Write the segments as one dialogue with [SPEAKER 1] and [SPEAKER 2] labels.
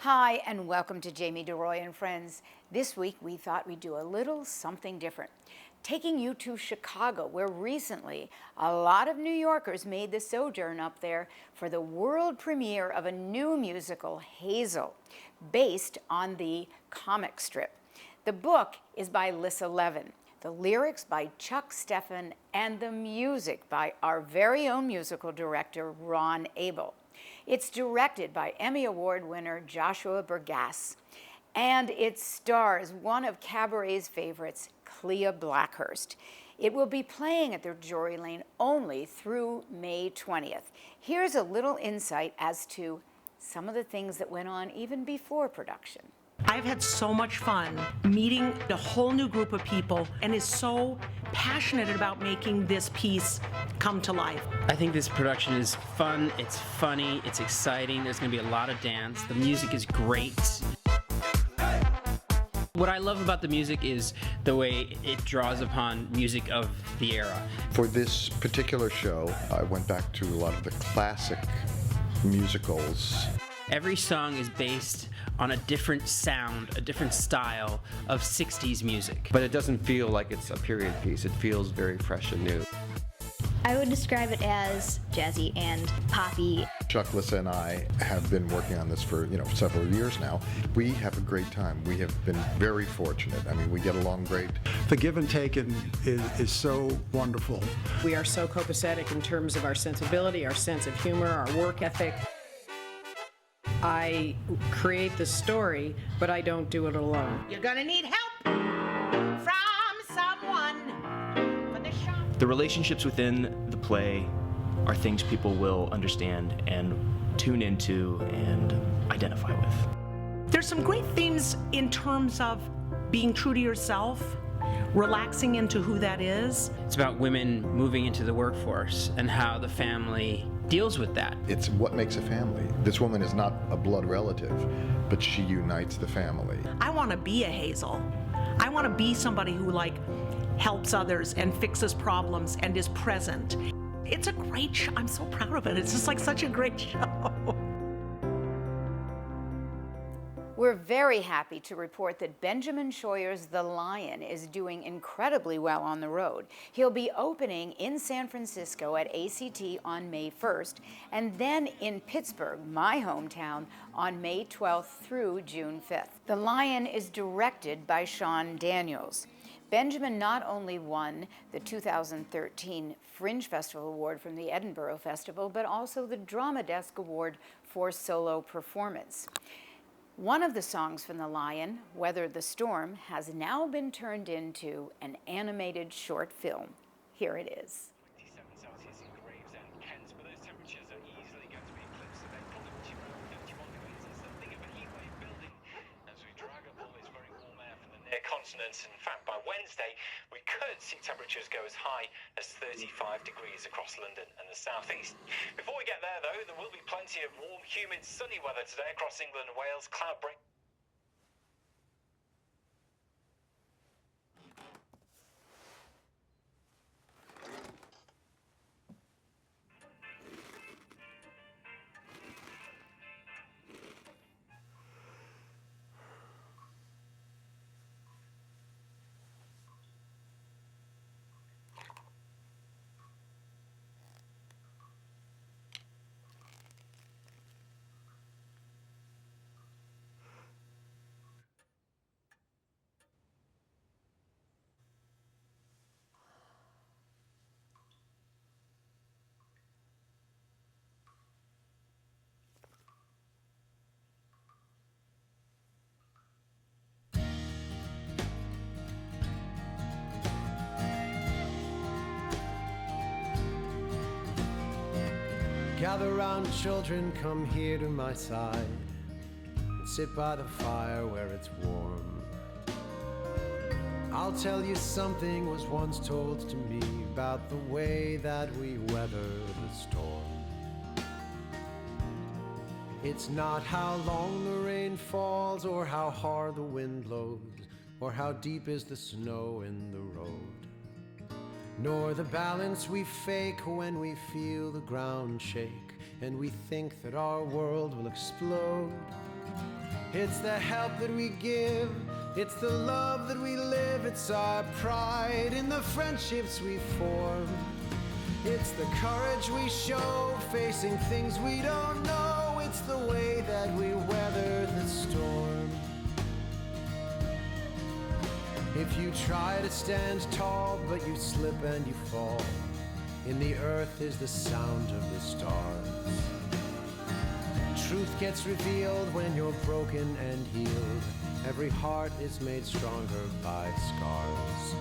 [SPEAKER 1] Hi, and welcome to Jamie deRoy and Friends. This week we thought we'd do a little something different, taking you to Chicago, where recently a lot of New Yorkers made the sojourn up there for the world premiere of a new musical, Hazel, based on the comic strip. The book is by Lissa Levin, the lyrics by Chuck Steffen, and the music by our very own musical director, Ron Abel. It's directed by Emmy Award winner Joshua Bergasse, and it stars one of Cabaret's favorites, Clea Blackhurst. It will be playing at the Drury Lane only through May 20th. Here's a little insight as to some of the things that went on even before production.
[SPEAKER 2] I've had so much fun meeting a whole new group of people and is so passionate about making this piece come to life.
[SPEAKER 3] I think this production is fun, it's funny, it's exciting, there's going to be a lot of dance, the music is great. What I love about the music is the way it draws upon music of the era.
[SPEAKER 4] For this particular show, I went back to a lot of the classic musicals.
[SPEAKER 3] Every song is based on a different sound, a different style of 60s music.
[SPEAKER 5] But it doesn't feel like it's a period piece. It feels very fresh and new.
[SPEAKER 6] I would describe it as jazzy and poppy.
[SPEAKER 4] Chuck, Lissa, and I have been working on this for several years now. We have a great time. We have been very fortunate. I mean, we get along great.
[SPEAKER 7] The give and take is so wonderful.
[SPEAKER 8] We are so copacetic in terms of our sensibility, our sense of humor, our work ethic. I create the story, but I don't do it alone.
[SPEAKER 2] You're gonna need help from someone for the show.
[SPEAKER 9] The relationships within the play are things people will understand and tune into and identify with.
[SPEAKER 2] There's some great themes in terms of being true to yourself, relaxing into who that is.
[SPEAKER 3] It's about women moving into the workforce and how the family deals with that.
[SPEAKER 4] It's what makes a family. This woman is not a blood relative, but she unites the family.
[SPEAKER 2] I want to be a Hazel. I want to be somebody who helps others and fixes problems and is present. It's a great show. I'm so proud of it. It's just such a great show.
[SPEAKER 1] We're very happy to report that Benjamin Scheuer's The Lion is doing incredibly well on the road. He'll be opening in San Francisco at ACT on May 1st, and then in Pittsburgh, my hometown, on May 12th through June 5th. The Lion is directed by Sean Daniels. Benjamin not only won the 2013 Fringe Festival Award from the Edinburgh Festival, but also the Drama Desk Award for Solo Performance. One of the songs from The Lion, Weather the Storm, has now been turned into an animated short film. Here it is.
[SPEAKER 10] 27 Celsius in Gravesend, Kent, but those temperatures are easily going to be eclipsed today. Probably what you wrote, 31 degrees. It's something of a heat wave building as we drag up all this very warm air from the near continent. In fact, by Wednesday, we could see temperatures go as high as 35 degrees across London and the southeast. Before we get there, though, there will be plenty of warm, humid, sunny weather today across England and Wales. Cloud break.
[SPEAKER 11] Gather round, children, come here to my side and sit by the fire where it's warm. I'll tell you something was once told to me about the way that we weather the storm. It's not how long the rain falls or how hard the wind blows or how deep is the snow in the road, nor the balance we fake when we feel the ground shake and we think that our world will explode. It's the help that we give, it's the love that we live, it's our pride in the friendships we form. It's the courage we show, facing things we don't know, it's the way that we weather the storm. If you try to stand tall, but you slip and you fall, in the earth is the sound of the stars. Truth gets revealed when you're broken and healed. Every heart is made stronger by scars.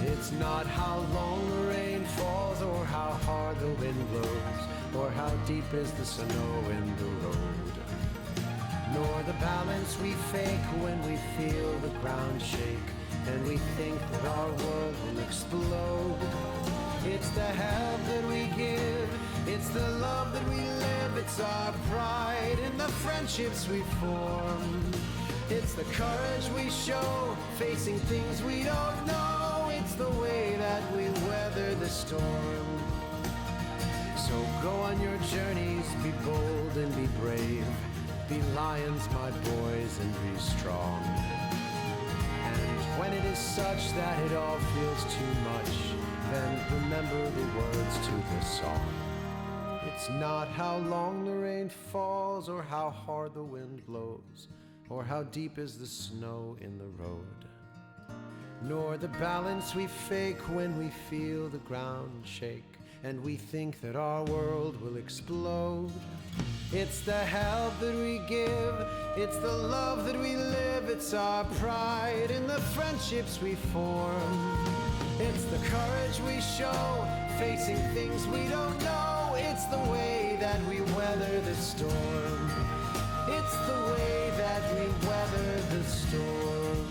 [SPEAKER 11] It's not how long the rain falls, or how hard the wind blows, or how deep is the snow in the road, nor the balance we fake when we feel the ground shake, and we think that our world will explode. It's the help that we give, it's the love that we live, it's our pride in the friendships we form. It's the courage we show, facing things we don't know, it's the way that we weather the storm. So go on your journeys, be bold and be brave, be lions, my boys, and be strong. And when it is such that it all feels too much, then remember the words to the song. It's not how long the rain falls, or how hard the wind blows, or how deep is the snow in the road, nor the balance we fake when we feel the ground shake, and we think that our world will explode. It's the help that we give, it's the love that we live, it's our pride in the friendships we form. It's the courage we show, facing things we don't know, it's the way that we weather the storm. It's the way that we weather the storm.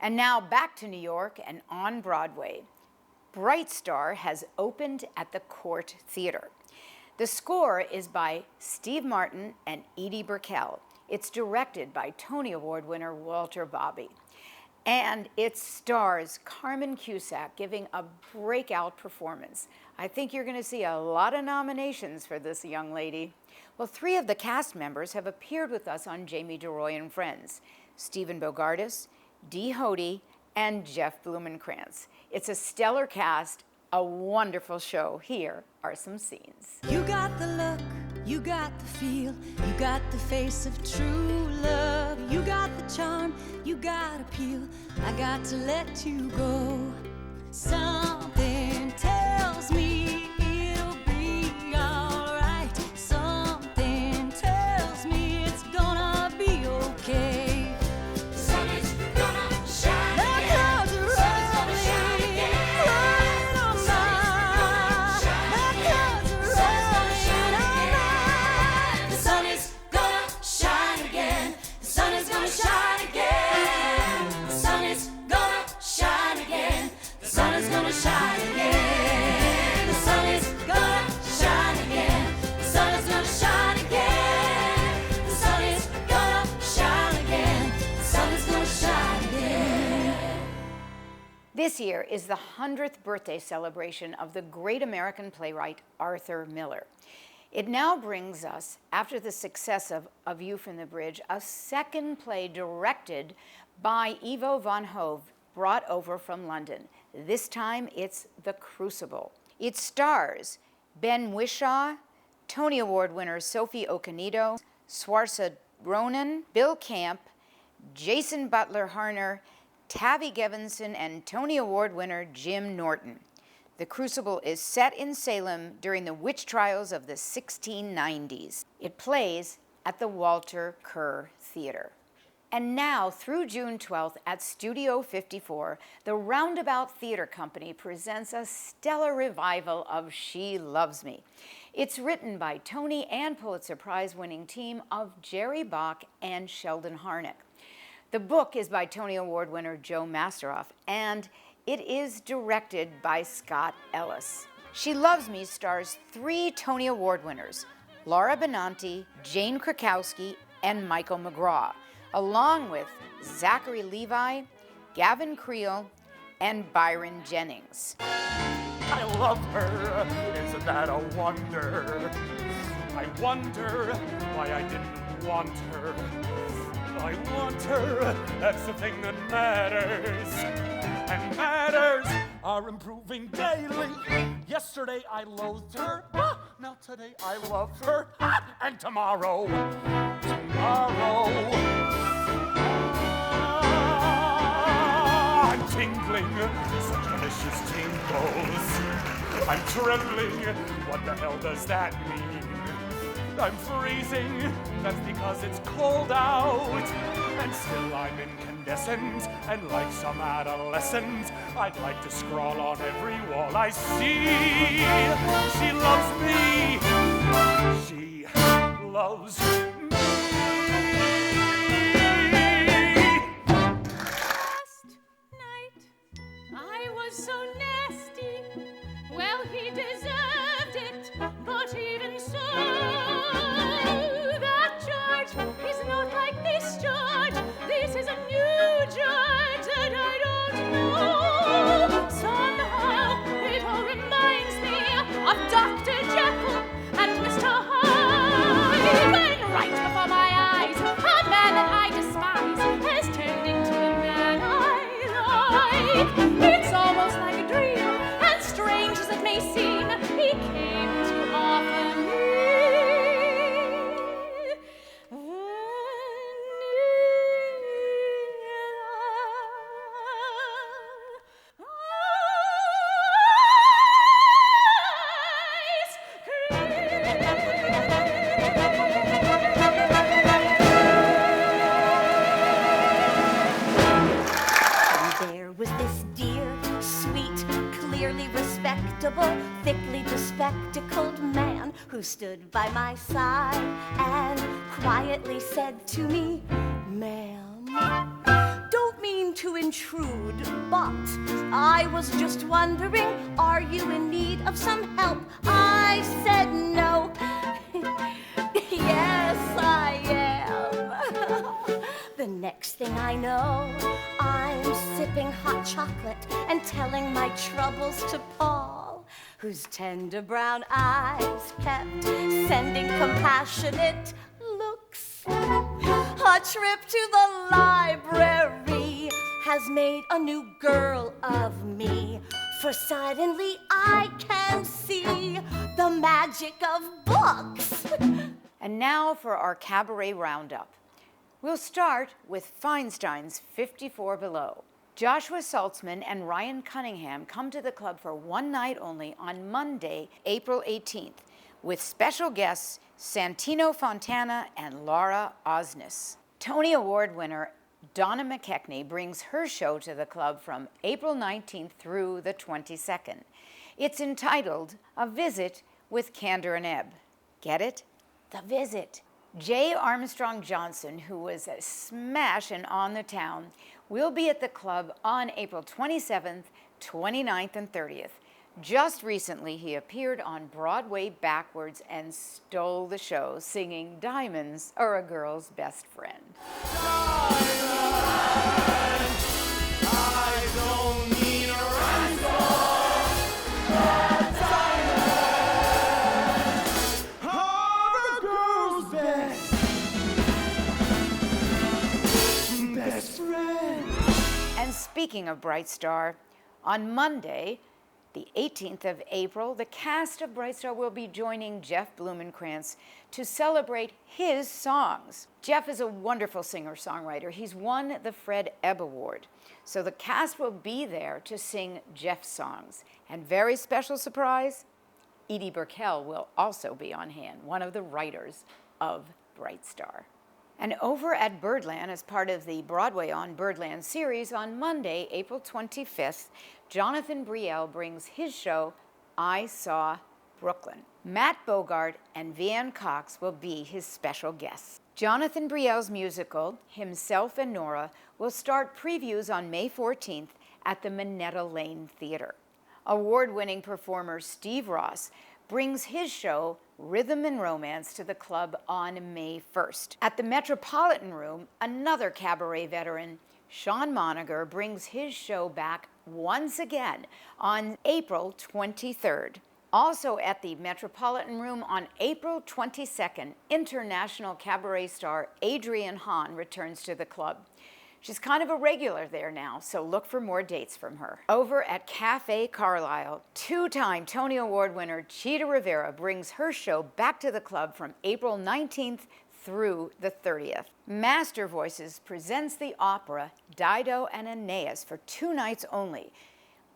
[SPEAKER 1] And now back to New York and on Broadway. Bright Star has opened at the Court Theater. The score is by Steve Martin and Edie Brickell. It's directed by Tony Award winner Walter Bobby. And it stars Carmen Cusack giving a breakout performance. I think you're going to see a lot of nominations for this young lady. Well, 3 of the cast members have appeared with us on Jamie DeRoy and Friends: Stephen Bogardus, Dee Hoade, and Jeff Blumenkrantz. It's a stellar cast, a wonderful show. Here are some scenes.
[SPEAKER 12] You got the look, you got the feel, you got the face of true love. You got the charm, you got appeal. I got to let you go. Something tells me it'll be alright. Something tells me it's gonna be okay.
[SPEAKER 1] This year is the 100th birthday celebration of the great American playwright Arthur Miller. It now brings us, after the success of A View from the Bridge, a second play directed by Ivo van Hove, brought over from London. This time it's The Crucible. It stars Ben Whishaw, Tony Award winner Sophie Okonedo, Saoirse Ronan, Bill Camp, Jason Butler Harner, Tavi Gevinson, and Tony Award winner Jim Norton. The Crucible is set in Salem during the witch trials of the 1690s. It plays at the Walter Kerr Theater. And now, through June 12th at Studio 54, the Roundabout Theater Company presents a stellar revival of She Loves Me. It's written by Tony and Pulitzer Prize-winning team of Jerry Bach and Sheldon Harnick. The book is by Tony Award winner Joe Masteroff, and it is directed by Scott Ellis. She Loves Me stars 3 Tony Award winners, Laura Benanti, Jane Krakowski, and Michael McGraw, along with Zachary Levi, Gavin Creel, and Byron Jennings.
[SPEAKER 13] I love her, isn't that a wonder? I wonder why I didn't want her. I want her, that's the thing that matters. And matters are improving daily. Yesterday I loathed her, now today I love her. And tomorrow, I'm tingling, such delicious tingles. I'm trembling, what the hell does that mean? I'm freezing, that's because it's cold out. And still I'm incandescent, and like some adolescent, I'd like to scrawl on every wall I see. She loves me. She loves me.
[SPEAKER 12] Last night I was so nasty. Well, he deserved it, but even so, that George, he's not like this George. This is a new George that I don't know. Somehow it all reminds me of Dr. Jekyll and Mr. Hyde. When right before my eyes, a man that I despise has turned into the man I like. It's almost like a dream, and strange as it may seem, he came to offer me
[SPEAKER 14] There was this dear, sweet, clearly respectable, thickly bespectacled man who stood by my side and quietly said to me, "Ma'am, don't mean to intrude, but I was just wondering, are you in need of some help?" I said no. Yes, I am. The next thing I know, I'm sipping hot chocolate and telling my troubles to Paul, whose tender brown eyes kept sending compassionate looks. A trip to the library has made a new girl of me, for suddenly I can see the magic of books.
[SPEAKER 1] And now for our cabaret roundup. We'll start with Feinstein's 54 Below. Joshua Saltzman and Ryan Cunningham come to the club for one night only on Monday, April 18th, with special guests Santino Fontana and Laura Osnes. Tony Award winner Donna McKechnie brings her show to the club from April 19th through the 22nd. It's entitled A Visit with Candor and Ebb. Get it? The Visit. Jay Armstrong Johnson, who was a smash and on the town, will be at the club on April 27th, 29th, and 30th. Just recently, he appeared on Broadway backwards and stole the show, singing "Diamonds Are a Girl's Best Friend."
[SPEAKER 13] I don't need a rhinestone. Diamonds are a girl's best friend.
[SPEAKER 1] And speaking of Bright Star, on Monday, the 18th of April, the cast of Bright Star will be joining Jeff Blumenkrantz to celebrate his songs. Jeff is a wonderful singer-songwriter. He's won the Fred Ebb Award. So the cast will be there to sing Jeff's songs. And very special surprise, Edie Burkell will also be on hand, one of the writers of Bright Star. And over at Birdland, as part of the Broadway on Birdland series, on Monday, April 25th, Jonathan Brielle brings his show, I Saw Brooklyn. Matt Bogart and Vianne Cox will be his special guests. Jonathan Brielle's musical, Himself and Nora, will start previews on May 14th at the Minetta Lane Theater. Award-winning performer Steve Ross brings his show, Rhythm and Romance, to the club on May 1st. At the Metropolitan Room, another cabaret veteran, Sean Moniger, brings his show back once again on April 23rd. Also at the Metropolitan Room on April 22nd, international cabaret star Adrienne Hahn returns to the club. She's kind of a regular there now, so look for more dates from her. Over at Cafe Carlisle, two-time Tony Award winner Chita Rivera brings her show back to the club from April 19th through the 30th. Master Voices presents the opera Dido and Aeneas for 2 nights only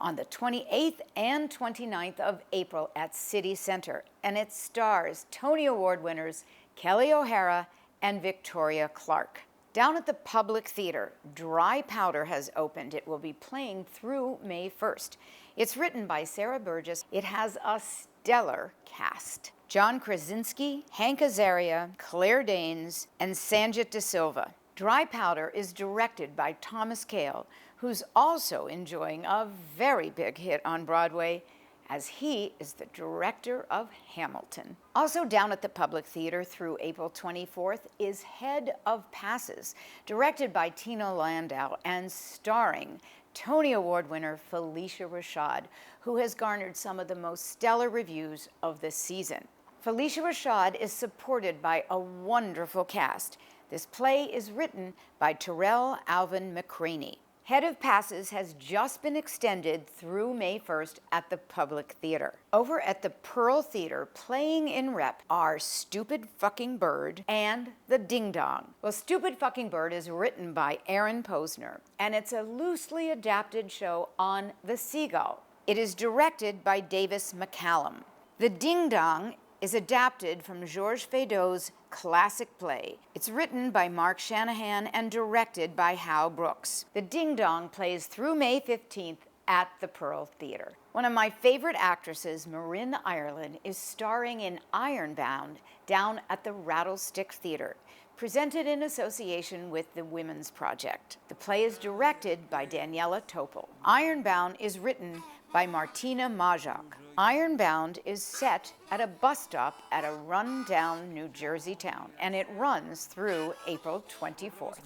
[SPEAKER 1] on the 28th and 29th of April at City Center, and it stars Tony Award winners Kelly O'Hara and Victoria Clark. Down at the Public Theater, Dry Powder has opened. It will be playing through May 1st. It's written by Sarah Burgess. It has a stellar cast. John Krasinski, Hank Azaria, Claire Danes, and Sanjit De Silva. Dry Powder is directed by Thomas Kail, who's also enjoying a very big hit on Broadway, as he is the director of Hamilton. Also down at the Public Theater through April 24th is Head of Passes, directed by Tina Landau and starring Tony Award winner Felicia Rashad, who has garnered some of the most stellar reviews of the season. Felicia Rashad is supported by a wonderful cast. This play is written by Terrell Alvin McCraney. Head of Passes has just been extended through May 1st at the Public Theater. Over at the Pearl Theater, playing in rep are Stupid Fucking Bird and The Ding Dong. Well, Stupid Fucking Bird is written by Aaron Posner, and it's a loosely adapted show on The Seagull. It is directed by Davis McCallum. The Ding Dong is adapted from Georges Feydeau's classic play. It's written by Mark Shanahan and directed by Hal Brooks. The Ding Dong plays through May 15th at the Pearl Theater. One of my favorite actresses, Marin Ireland, is starring in Ironbound down at the Rattlestick Theater, presented in association with the Women's Project. The play is directed by Daniela Topol. Ironbound is written by Martina Majak. Ironbound is set at a bus stop at a run-down New Jersey town, and it runs through April 24th.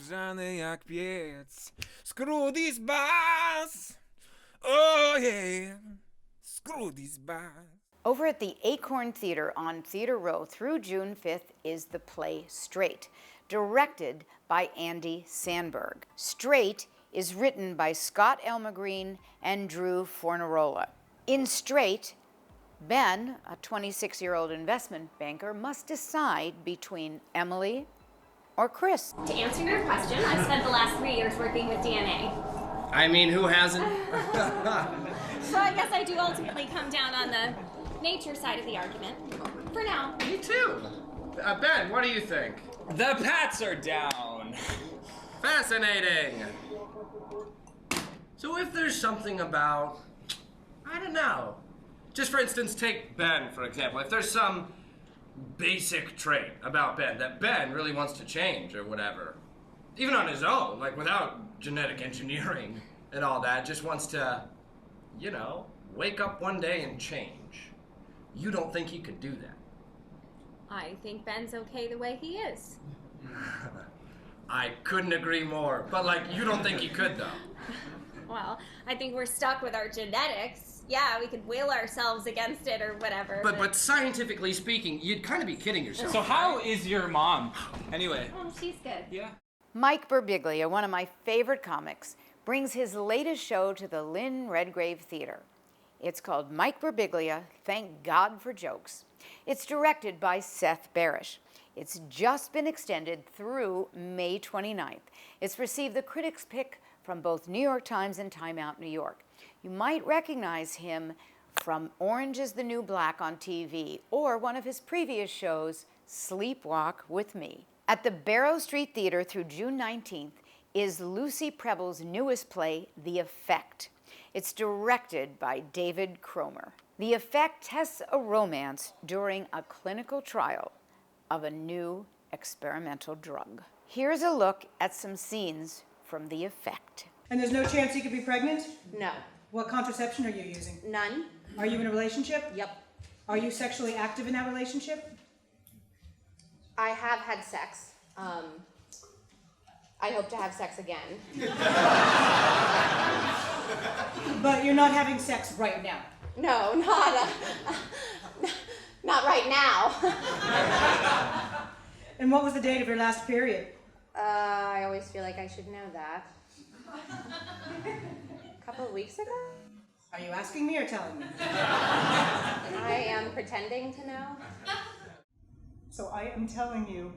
[SPEAKER 15] Screw these bars! Oh yeah! Screw these bars!
[SPEAKER 1] Over at the Acorn Theater on Theater Row through June 5th is the play Straight, directed by Andy Sandberg. Straight is written by Scott Elmagreen and Drew Fornarola. In Straight, Ben, a 26-year-old investment banker, must decide between Emily or Chris.
[SPEAKER 16] To answer your question, I've spent the last 3 years working with DNA.
[SPEAKER 17] I mean, who hasn't?
[SPEAKER 16] So I guess I do ultimately come down on the nature side of the argument. For now.
[SPEAKER 17] Me too. Ben, what do you think?
[SPEAKER 18] The Pats are down.
[SPEAKER 17] Fascinating. So if there's something about, I don't know, just for instance, take Ben, for example. If there's some basic trait about Ben that Ben really wants to change or whatever, even on his own, like without genetic engineering and all that, just wants to, you know, wake up one day and change. You don't think he could do that?
[SPEAKER 16] I think Ben's okay the way he is.
[SPEAKER 17] I couldn't agree more. But, like, you don't think he could, though?
[SPEAKER 16] Well, I think we're stuck with our genetics. Yeah, we could will ourselves against it or whatever.
[SPEAKER 17] But scientifically speaking, you'd kind of be kidding yourself.
[SPEAKER 18] So how is your mom? Anyway.
[SPEAKER 16] Oh, she's good.
[SPEAKER 18] Yeah.
[SPEAKER 1] Mike Birbiglia, one of my favorite comics, brings his latest show to the Lynn Redgrave Theater. It's called Mike Birbiglia, Thank God for Jokes. It's directed by Seth Barish. It's just been extended through May 29th. It's received the critics' pick from both New York Times and Time Out New York. You might recognize him from Orange is the New Black on TV or one of his previous shows, Sleepwalk with Me. At the Barrow Street Theater through June 19th is Lucy Preble's newest play, The Effect. It's directed by David Cromer. The Effect tests a romance during a clinical trial of a new experimental drug. Here's a look at some scenes from The Effect.
[SPEAKER 19] And there's no chance you could be pregnant?
[SPEAKER 20] No.
[SPEAKER 19] What contraception are you using?
[SPEAKER 20] None.
[SPEAKER 19] Are you in a relationship?
[SPEAKER 20] Yep.
[SPEAKER 19] Are you sexually active in that relationship?
[SPEAKER 20] I have had sex. I hope to have sex again.
[SPEAKER 19] But you're not having sex right now?
[SPEAKER 20] No, not right now.
[SPEAKER 19] And what was the date of your last period?
[SPEAKER 20] I always feel like I should know that. A couple of weeks ago?
[SPEAKER 19] Are you asking me or telling me?
[SPEAKER 20] I am pretending to know.
[SPEAKER 19] So I am telling you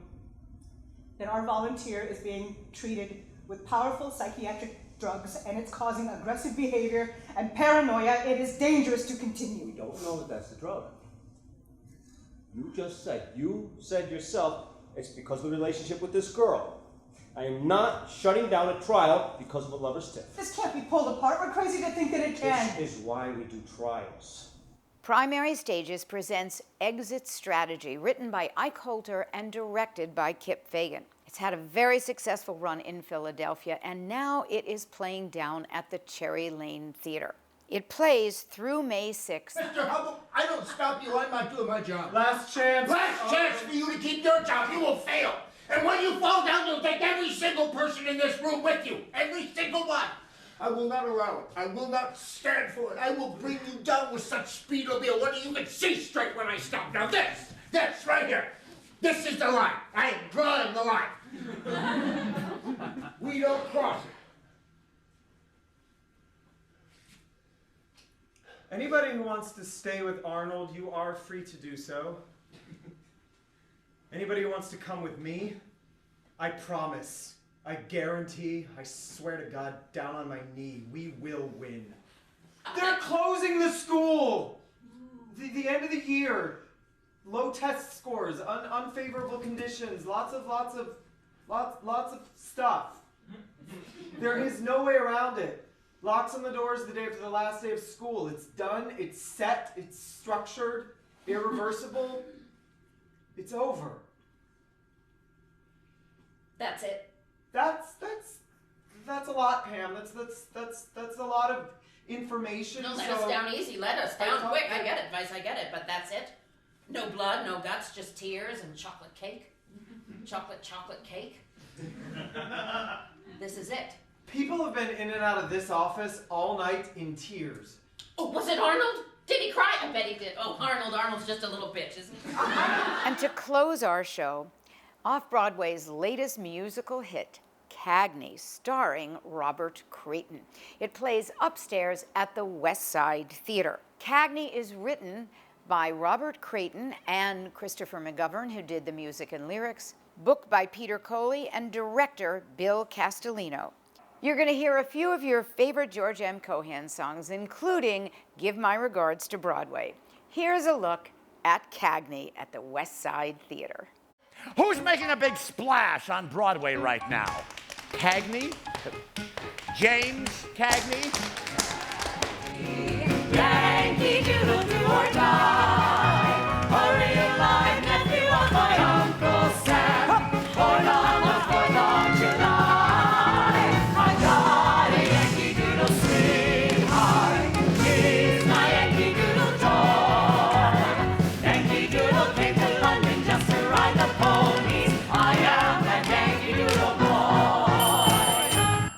[SPEAKER 19] that our volunteer is being treated with powerful psychiatric drugs and it's causing aggressive behavior and paranoia. It is dangerous to continue.
[SPEAKER 21] We don't know that that's the drug. You said yourself, it's because of the relationship with this girl. I am not shutting down a trial because of a lover's tiff.
[SPEAKER 19] This can't be pulled apart. We're crazy to think that it can.
[SPEAKER 21] This is why we do trials.
[SPEAKER 1] Primary Stages presents Exit Strategy, written by Ike Holter and directed by Kip Fagan. It's had a very successful run in Philadelphia, and now it is playing down at the Cherry Lane Theater. It plays through May 6th.
[SPEAKER 22] Mr. Hubble, I don't stop you. I'm not doing my job.
[SPEAKER 21] Last chance.
[SPEAKER 22] Last chance for you to keep your job. You will fail. And when you fall down, you'll take every single person in this room with you. Every single one. I will not allow it. I will not stand for it. I will bring you down with such speed it'll be a wonder you can see straight when I stop. Now this right here. This is the line. I am drawing the line. We don't cross it.
[SPEAKER 23] Anybody who wants to stay with Arnold, you are free to do so. Anybody who wants to come with me, I promise, I guarantee, I swear to God, down on my knee, we will win. They're closing the school! The end of the year. Low test scores, unfavorable conditions, lots of stuff. There is no way around it. Locks on the doors the day after the last day of school. It's done, it's set, it's structured, irreversible. It's over.
[SPEAKER 2] That's it.
[SPEAKER 23] That's a lot, Pam. That's a lot of information.
[SPEAKER 2] Don't let us down easy. Let us down quick. I get it, Vice. I get it. But that's it. No blood, no guts, just tears and chocolate cake. Chocolate cake. This is it.
[SPEAKER 23] People have been in and out of this office all night in tears.
[SPEAKER 2] Oh, was it Arnold? Did he cry? I bet he did. Oh, Arnold's just a little bitch, isn't he?
[SPEAKER 1] And to close our show, Off-Broadway's latest musical hit, Cagney, starring Robert Creighton. It plays upstairs at the West Side Theater. Cagney is written by Robert Creighton and Christopher McGovern, who did the music and lyrics, booked by Peter Coley, and director Bill Castellino. You're going to hear a few of your favorite George M. Cohan songs, including Give My Regards to Broadway. Here's a look at Cagney at the West Side Theater.
[SPEAKER 24] Who's making a big splash on Broadway right now? Cagney? James Cagney?
[SPEAKER 12] Yankee Doodle, do or die. A real live nephew of my Uncle Sam. Born on the 4th of July. I got a Yankee Doodle sweetheart. She's my Yankee Doodle toy. Yankee Doodle came to London just to ride the ponies. I am that Yankee Doodle boy.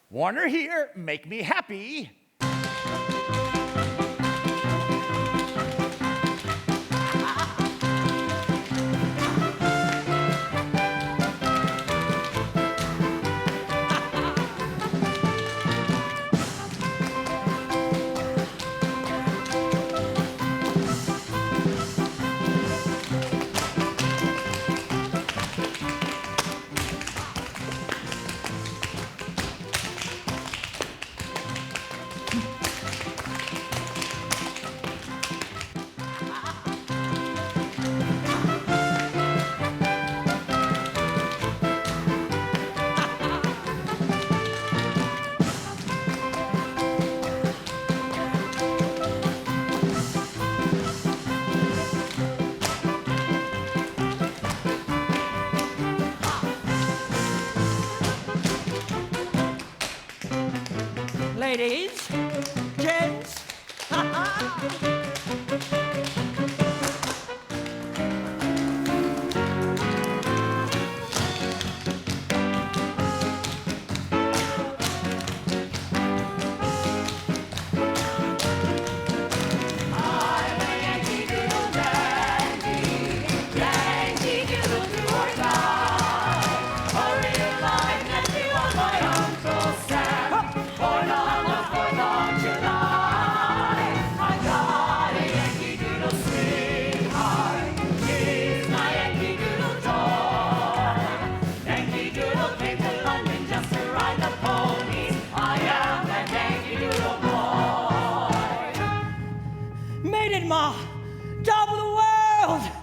[SPEAKER 24] Warner here, make me happy.
[SPEAKER 5] ladies, gents. Made it, Ma! Top of the world!